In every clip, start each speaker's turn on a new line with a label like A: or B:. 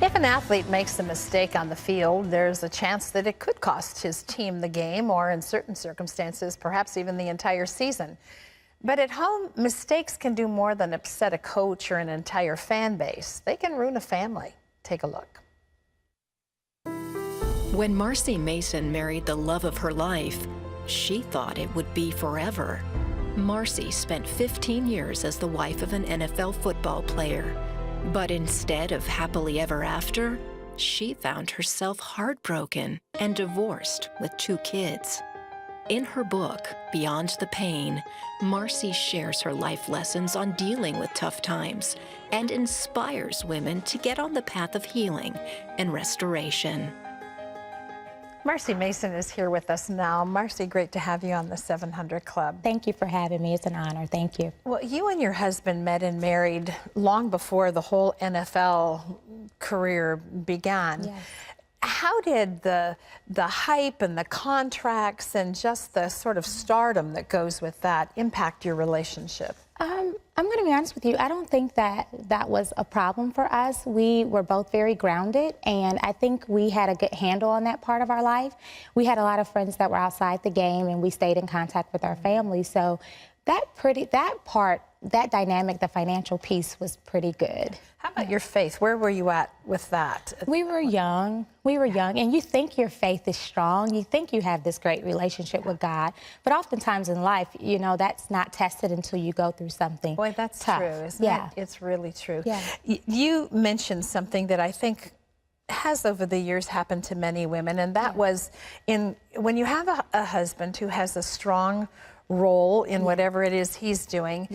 A: If an athlete makes a mistake on the field, there's a chance that it could cost his team the game, or in certain circumstances, perhaps even the entire season. But at home, mistakes can do more than upset a coach or an entire fan base. They can ruin a family. Take a look.
B: When Marci Mason married the love of her life, she thought it would be forever. Marci spent 15 years as the wife of an NFL football player. But instead of happily ever after, she found herself heartbroken and divorced with 2 kids. In her book, Beyond the Pain, Marci shares her life lessons on dealing with tough times and inspires women to get on the path of healing and restoration.
A: Marci Mason is here with us now. Marci, great to have you on the 700 Club.
C: Thank you for having me. It's an honor. Thank you.
A: Well, you and your husband met and married long before the whole NFL career began.
C: Yes.
A: How did the hype and the contracts and just the sort of stardom that goes with that impact your relationship?
C: I'm going to be honest with you. I don't think that was a problem for us. We were both very grounded, and I think we had a good handle on that part of our life. We had a lot of friends that were outside the game, and we stayed in contact with our family. So that dynamic, the financial piece, was pretty good.
A: How about your faith? Where were you at with that?
C: We were young. We were young, and you think your faith is strong. You think you have this great relationship with God, but oftentimes in life, you know, that's not tested until you go through something.
A: Boy, that's
C: tough.
A: true, isn't it? It's really true.
C: Yeah.
A: You mentioned something that I think has over the years happened to many women, and that was when you have a husband who has a strong role in whatever it is he's doing,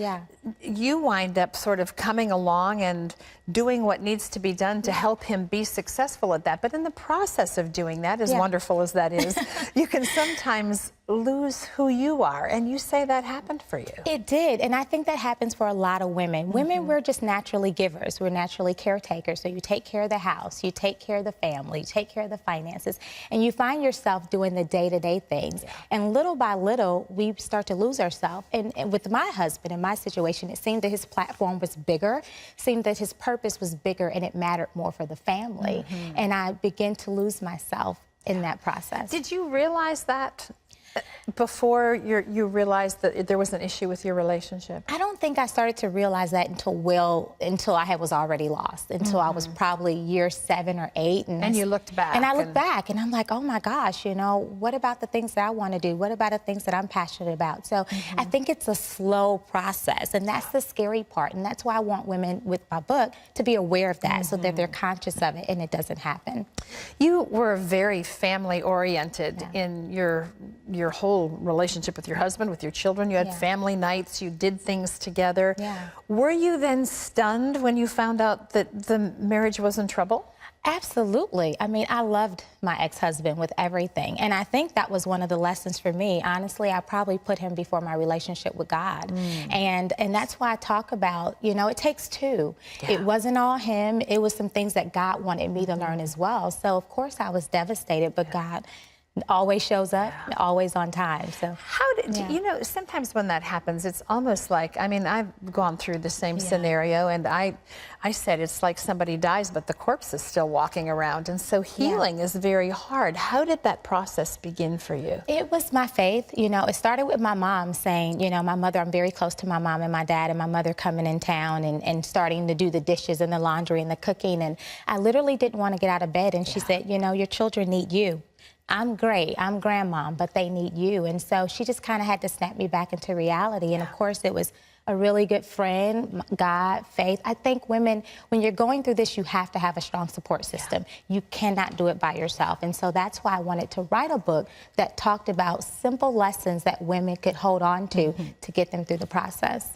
A: you wind up sort of coming along and doing what needs to be done to help him be successful at that. But in the process of doing that, as wonderful as that is, you can sometimes lose who you are. And you say that happened for you.
C: It did, and I think that happens for a lot of women. Women, we're just naturally givers. We're naturally caretakers. So you take care of the house, you take care of the family, you take care of the finances, and you find yourself doing the day-to-day things. And little by little, we start to lose ourselves. And with my husband, in my situation, it seemed that his platform was bigger, seemed that his purpose was bigger, and it mattered more for the family. And I began to lose myself in that process.
A: Did you realize that before you realized that there was an issue with your relationship?
C: I don't think I started to realize that until I was already lost, until I was probably year 7 or 8.
A: And you looked back.
C: And I looked back, and I'm like, oh my gosh, you know, what about the things that I want to do? What about the things that I'm passionate about? So I think it's a slow process, and that's the scary part. And that's why I want women with my book to be aware of that so that they're conscious of it and it doesn't happen.
A: You were very family-oriented in your whole relationship with your husband, with your children. You had family nights, you did things together. Were you then stunned when you found out that the marriage was in trouble?
C: Absolutely. I mean, I loved my ex-husband with everything. And I think that was one of the lessons for me. Honestly, I probably put him before my relationship with God. And that's why I talk about, you know, it takes 2. It wasn't all him. It was some things that God wanted me to learn as well. So, of course, I was devastated, but God always shows up, always on time. So
A: how did you know, sometimes when that happens, it's almost like, I mean, I've gone through the same scenario, and I said it's like somebody dies but the corpse is still walking around, and so healing is very hard. How did that process begin for you?
C: It was my faith. You know, it started with my mom saying, you know, my mother, I'm very close to my mom and my dad, and my mother coming in town and starting to do the dishes and the laundry and the cooking, and I literally didn't want to get out of bed, and she said, you know, your children need you. I'm great, I'm grandmom, but they need you. And so she just kind of had to snap me back into reality. And of course, it was a really good friend, God, faith. I think women, when you're going through this, you have to have a strong support system. You cannot do it by yourself. And so that's why I wanted to write a book that talked about simple lessons that women could hold on to get them through the process.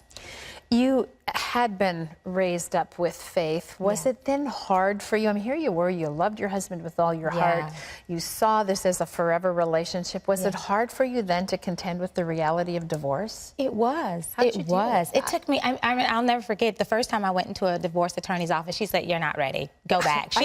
A: You had been raised up with faith. Was it then hard for you? I mean, here you were, you loved your husband with all your heart. You saw this as a forever relationship. Was it hard for you then to contend with the reality of divorce?
C: It was. It was. It took me, I mean, I'll never forget the first time I went into a divorce attorney's office, she said, you're not ready. Go back. She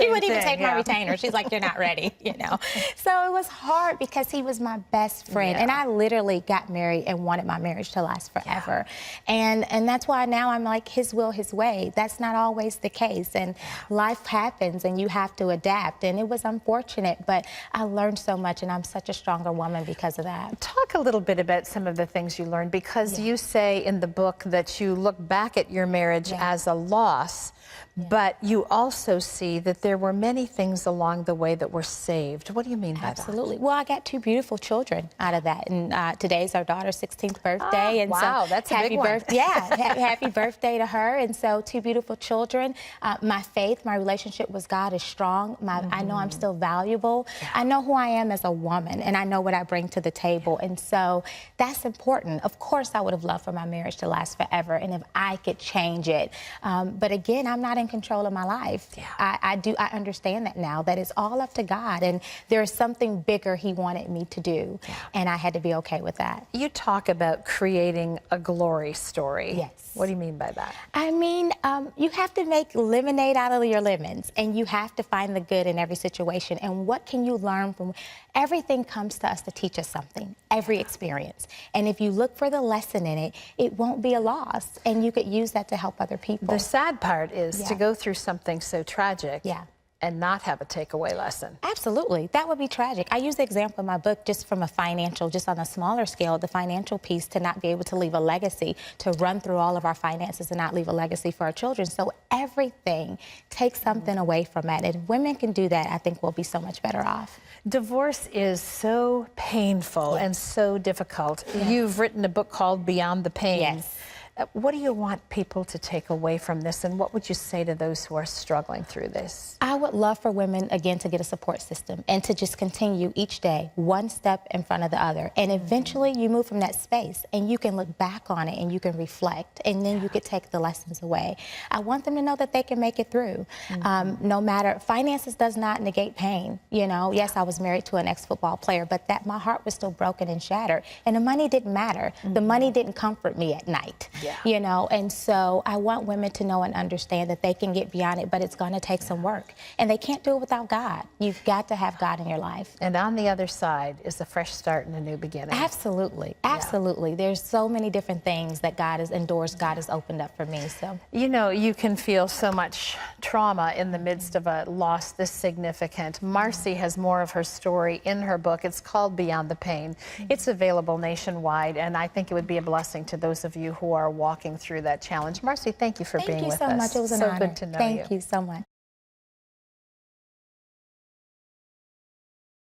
C: wouldn't even take my retainer. She's like, you're not ready, you know. So it was hard because he was my best friend. And I literally got married and wanted my marriage to last forever. And that's why why now I'm like, his will, his way. That's not always the case. And life happens and you have to adapt. And it was unfortunate, but I learned so much and I'm such a stronger woman because of that.
A: Talk a little bit about some of the things you learned, because you say in the book that you look back at your marriage as a loss, but you also see that there were many things along the way that were saved. What do you mean by that?
C: Absolutely. Well, I got 2 beautiful children out of that. And today's our daughter's 16th birthday. And
A: wow,
C: so
A: that's a big one.
C: Happy birthday to her. And so 2 beautiful children. My faith, my relationship with God is strong. I know I'm still valuable. I know who I am as a woman, and I know what I bring to the table. And so that's important. Of course, I would have loved for my marriage to last forever, and if I could change it. But again, I'm not in control of my life. I understand that now, that it's all up to God, and there's something bigger He wanted me to do, and I had to be okay with that.
A: You talk about creating a glory story.
C: Yes.
A: What do you mean by that?
C: I mean, you have to make lemonade out of your lemons, and you have to find the good in every situation. And what can you learn from? Everything comes to us to teach us something, every experience. And if you look for the lesson in it, it won't be a loss, and you could use that to help other people.
A: The sad part is to go through something so tragic and not have a takeaway lesson.
C: Absolutely. That would be tragic. I use the example in my book just from a financial, just on a smaller scale, the financial piece, to not be able to leave a legacy, to run through all of our finances and not leave a legacy for our children. So everything takes something away from that. And if women can do that, I think we'll be so much better off.
A: Divorce is so painful and so difficult. You've written a book called Beyond the Pain.
C: Yes.
A: What do you want people to take away from this, and what would you say to those who are struggling through this?
C: I would love for women, again, to get a support system and to just continue each day, one step in front of the other. And eventually you move from that space and you can look back on it and you can reflect, and then you could take the lessons away. I want them to know that they can make it through. No matter, finances does not negate pain. You know, yes, I was married to an ex-football player, but that my heart was still broken and shattered. And the money didn't matter. The money didn't comfort me at night. You know, and so I want women to know and understand that they can get beyond it, but it's going to take some work. And they can't do it without God. You've got to have God in your life.
A: And on the other side is a fresh start and a new beginning.
C: Absolutely. Absolutely. There's so many different things that God has endorsed, God has opened up for me. So,
A: you know, you can feel so much trauma in the midst of a loss this significant. Marci has more of her story in her book. It's called Beyond the Pain. It's available nationwide, and I think it would be a blessing to those of you who are walking through that challenge. Marci, thank you for being with us.
C: Thank you so much. It was an honor.
A: So good to know you.
C: Thank you so much.